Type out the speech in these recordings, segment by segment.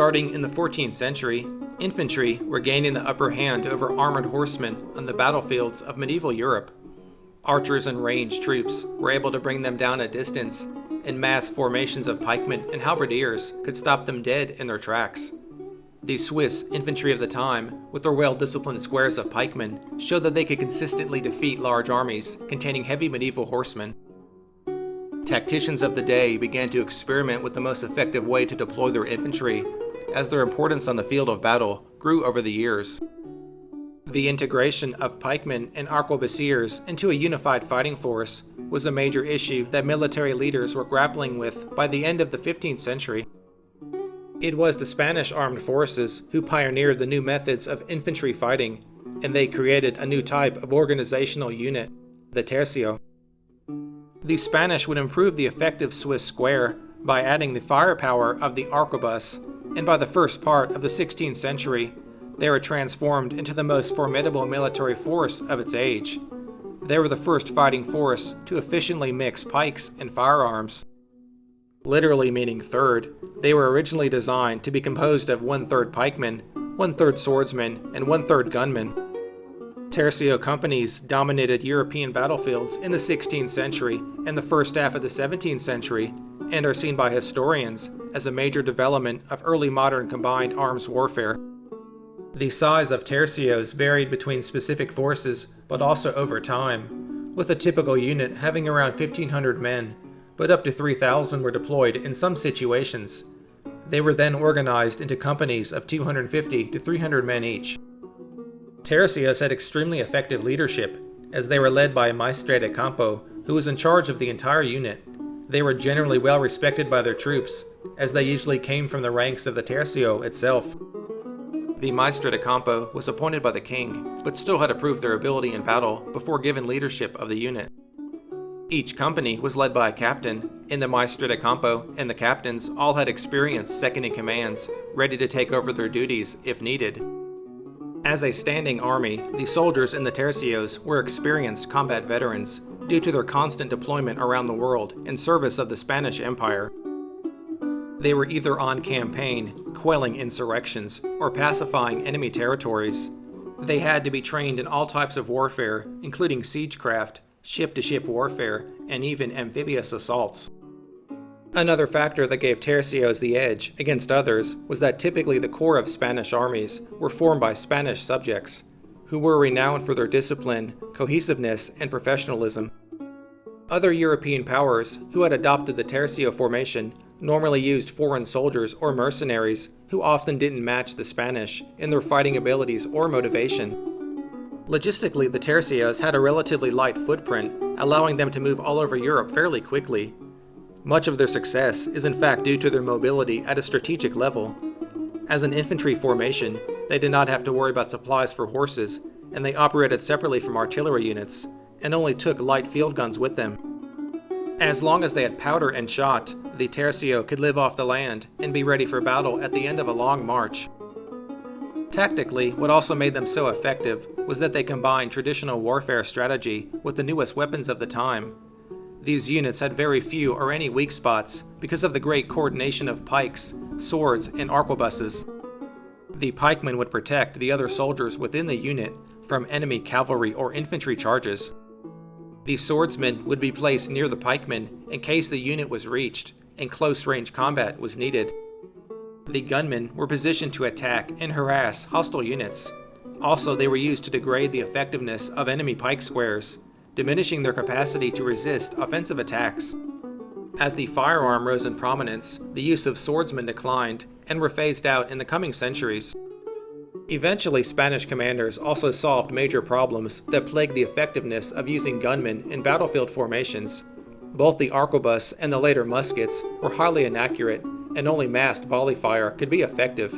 Starting in the 14th century, infantry were gaining the upper hand over armored horsemen on the battlefields of medieval Europe. Archers and ranged troops were able to bring them down at distance, and mass formations of pikemen and halberdiers could stop them dead in their tracks. The Swiss infantry of the time, with their well-disciplined squares of pikemen, showed that they could consistently defeat large armies containing heavy medieval horsemen. Tacticians of the day began to experiment with the most effective way to deploy their infantry, as their importance on the field of battle grew over the years. The integration of pikemen and arquebusiers into a unified fighting force was a major issue that military leaders were grappling with by the end of the 15th century. It was the Spanish armed forces who pioneered the new methods of infantry fighting, and they created a new type of organizational unit, the Tercio. The Spanish would improve the effective Swiss square by adding the firepower of the arquebus, and by the first part of the 16th century, they were transformed into the most formidable military force of its age. They were the first fighting force to efficiently mix pikes and firearms. Literally meaning third, they were originally designed to be composed of 1/3 pikemen, 1/3 swordsmen, and 1/3 gunmen. Tercio companies dominated European battlefields in the 16th century and the first half of the 17th century, and are seen by historians as a major development of early modern combined arms warfare. The size of tercios varied between specific forces, but also over time, with a typical unit having around 1,500 men, but up to 3,000 were deployed in some situations. They were then organized into companies of 250 to 300 men each. Tercios had extremely effective leadership, as they were led by a maestre de campo, who was in charge of the entire unit. They were generally well respected by their troops, as they usually came from the ranks of the tercio itself. The maestre de campo was appointed by the king, but still had to prove their ability in battle before given leadership of the unit. Each company was led by a captain, and the maestre de campo and the captains all had experienced second-in-commands, ready to take over their duties if needed. As a standing army, the soldiers in the tercios were experienced combat veterans due to their constant deployment around the world in service of the Spanish Empire. They were either on campaign, quelling insurrections, or pacifying enemy territories. They had to be trained in all types of warfare, including siegecraft, ship-to-ship warfare, and even amphibious assaults. Another factor that gave tercios the edge against others was that typically the core of Spanish armies were formed by Spanish subjects, who were renowned for their discipline, cohesiveness, and professionalism. Other European powers who had adopted the tercio formation normally used foreign soldiers or mercenaries who often didn't match the Spanish in their fighting abilities or motivation. Logistically, the tercios had a relatively light footprint, allowing them to move all over Europe fairly quickly. Much of their success is in fact due to their mobility at a strategic level. As an infantry formation, they did not have to worry about supplies for horses, and they operated separately from artillery units, and only took light field guns with them. As long as they had powder and shot, the tercio could live off the land and be ready for battle at the end of a long march. Tactically, what also made them so effective was that they combined traditional warfare strategy with the newest weapons of the time. These units had very few or any weak spots because of the great coordination of pikes, swords, and arquebuses. The pikemen would protect the other soldiers within the unit from enemy cavalry or infantry charges. The swordsmen would be placed near the pikemen in case the unit was reached and close-range combat was needed. The gunmen were positioned to attack and harass hostile units. Also, they were used to degrade the effectiveness of enemy pike squares, diminishing their capacity to resist offensive attacks. As the firearm rose in prominence, the use of swordsmen declined and were phased out in the coming centuries. Eventually, Spanish commanders also solved major problems that plagued the effectiveness of using gunmen in battlefield formations. Both the arquebus and the later muskets were highly inaccurate, and only massed volley fire could be effective.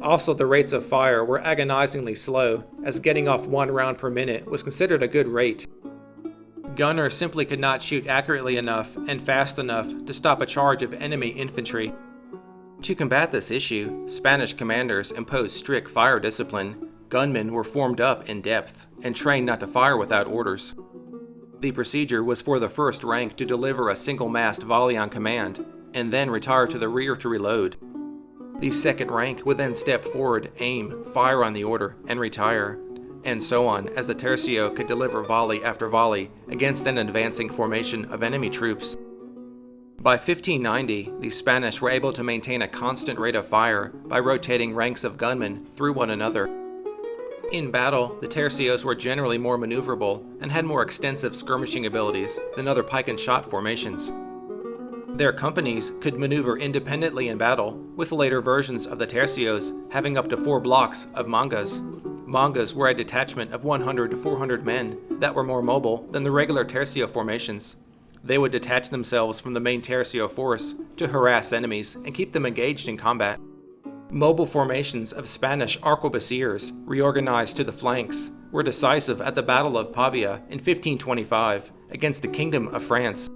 Also, the rates of fire were agonizingly slow, as getting off 1 round per minute was considered a good rate. Gunners simply could not shoot accurately enough and fast enough to stop a charge of enemy infantry. To combat this issue, Spanish commanders imposed strict fire discipline. Gunmen were formed up in depth and trained not to fire without orders. The procedure was for the first rank to deliver a single-massed volley on command, and then retire to the rear to reload. The second rank would then step forward, aim, fire on the order, and retire, and so on as the tercio could deliver volley after volley against an advancing formation of enemy troops. By 1590, the Spanish were able to maintain a constant rate of fire by rotating ranks of gunmen through one another. In battle, the tercios were generally more maneuverable and had more extensive skirmishing abilities than other pike and shot formations. Their companies could maneuver independently in battle, with later versions of the tercios having up to 4 blocks of mangas. Mangas were a detachment of 100 to 400 men that were more mobile than the regular tercio formations. They would detach themselves from the main tercio force to harass enemies and keep them engaged in combat. Mobile formations of Spanish arquebusiers, reorganized to the flanks, were decisive at the Battle of Pavia in 1525 against the Kingdom of France.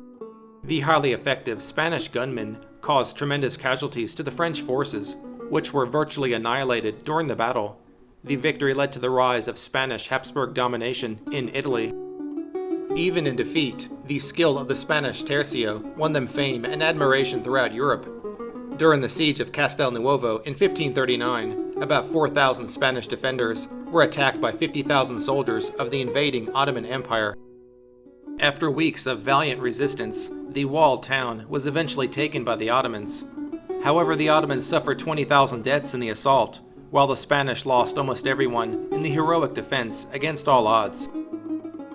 The highly effective Spanish gunmen caused tremendous casualties to the French forces, which were virtually annihilated during the battle. The victory led to the rise of Spanish Habsburg domination in Italy. Even in defeat, the skill of the Spanish tercio won them fame and admiration throughout Europe. During the siege of Castelnuovo in 1539, about 4,000 Spanish defenders were attacked by 50,000 soldiers of the invading Ottoman Empire. After weeks of valiant resistance, the walled town was eventually taken by the Ottomans. However, the Ottomans suffered 20,000 deaths in the assault, while the Spanish lost almost everyone in the heroic defense against all odds.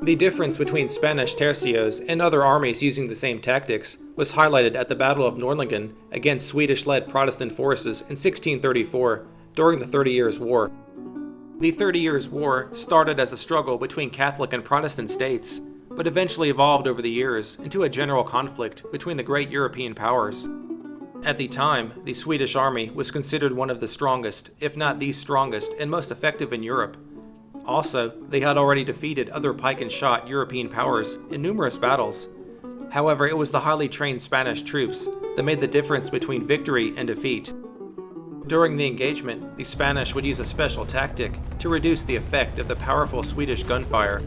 The difference between Spanish tercios and other armies using the same tactics was highlighted at the Battle of Nördlingen against Swedish-led Protestant forces in 1634 during the 30 Years' War. The 30 Years' War started as a struggle between Catholic and Protestant states, but eventually evolved over the years into a general conflict between the great European powers. At the time, the Swedish army was considered one of the strongest, if not the strongest, and most effective in Europe. Also, they had already defeated other pike and shot European powers in numerous battles. However, it was the highly trained Spanish troops that made the difference between victory and defeat. During the engagement, the Spanish would use a special tactic to reduce the effect of the powerful Swedish gunfire.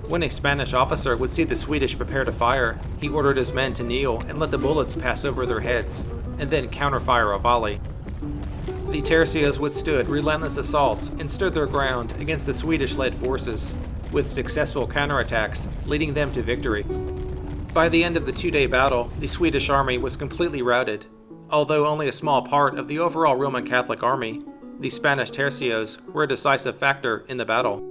When a Spanish officer would see the Swedish prepare to fire, he ordered his men to kneel and let the bullets pass over their heads, and then counterfire a volley. The tercios withstood relentless assaults and stood their ground against the Swedish-led forces, with successful counterattacks leading them to victory. By the end of the 2-day battle, the Swedish army was completely routed. Although only a small part of the overall Roman Catholic army, the Spanish tercios were a decisive factor in the battle.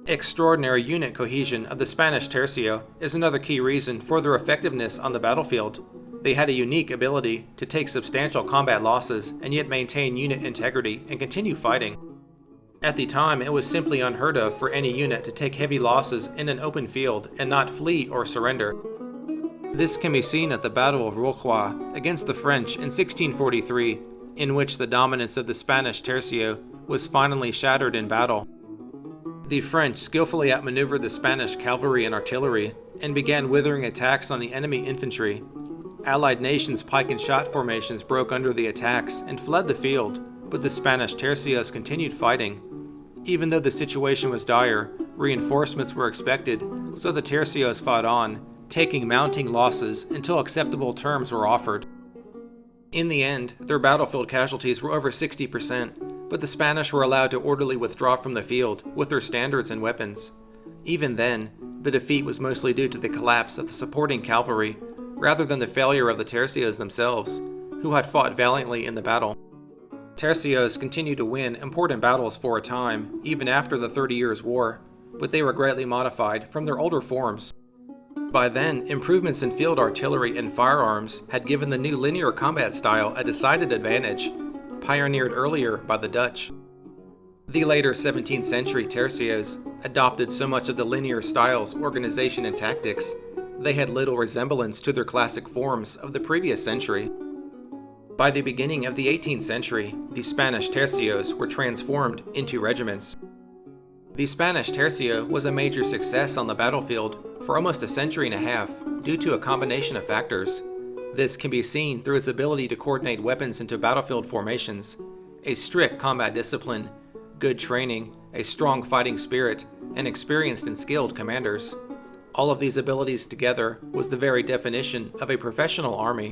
Extraordinary unit cohesion of the Spanish tercio is another key reason for their effectiveness on the battlefield. They had a unique ability to take substantial combat losses and yet maintain unit integrity and continue fighting. At the time, it was simply unheard of for any unit to take heavy losses in an open field and not flee or surrender. This can be seen at the Battle of Rocroi against the French in 1643, in which the dominance of the Spanish tercio was finally shattered in battle. The French skillfully outmaneuvered the Spanish cavalry and artillery and began withering attacks on the enemy infantry. Allied nations' pike and shot formations broke under the attacks and fled the field, but the Spanish tercios continued fighting. Even though the situation was dire, reinforcements were expected, so the tercios fought on, taking mounting losses until acceptable terms were offered. In the end, their battlefield casualties were over 60%, but the Spanish were allowed to orderly withdraw from the field with their standards and weapons. Even then, the defeat was mostly due to the collapse of the supporting cavalry, rather than the failure of the tercios themselves, who had fought valiantly in the battle. Tercios continued to win important battles for a time, even after the 30 Years' War, but they were greatly modified from their older forms. By then, improvements in field artillery and firearms had given the new linear combat style a decided advantage, pioneered earlier by the Dutch. The later 17th century tercios adopted so much of the linear style's organization and tactics, they had little resemblance to their classic forms of the previous century. By the beginning of the 18th century, the Spanish tercios were transformed into regiments. The Spanish tercio was a major success on the battlefield for almost a century and a half due to a combination of factors. This can be seen through its ability to coordinate weapons into battlefield formations, a strict combat discipline, good training, a strong fighting spirit, and experienced and skilled commanders. All of these abilities together was the very definition of a professional army.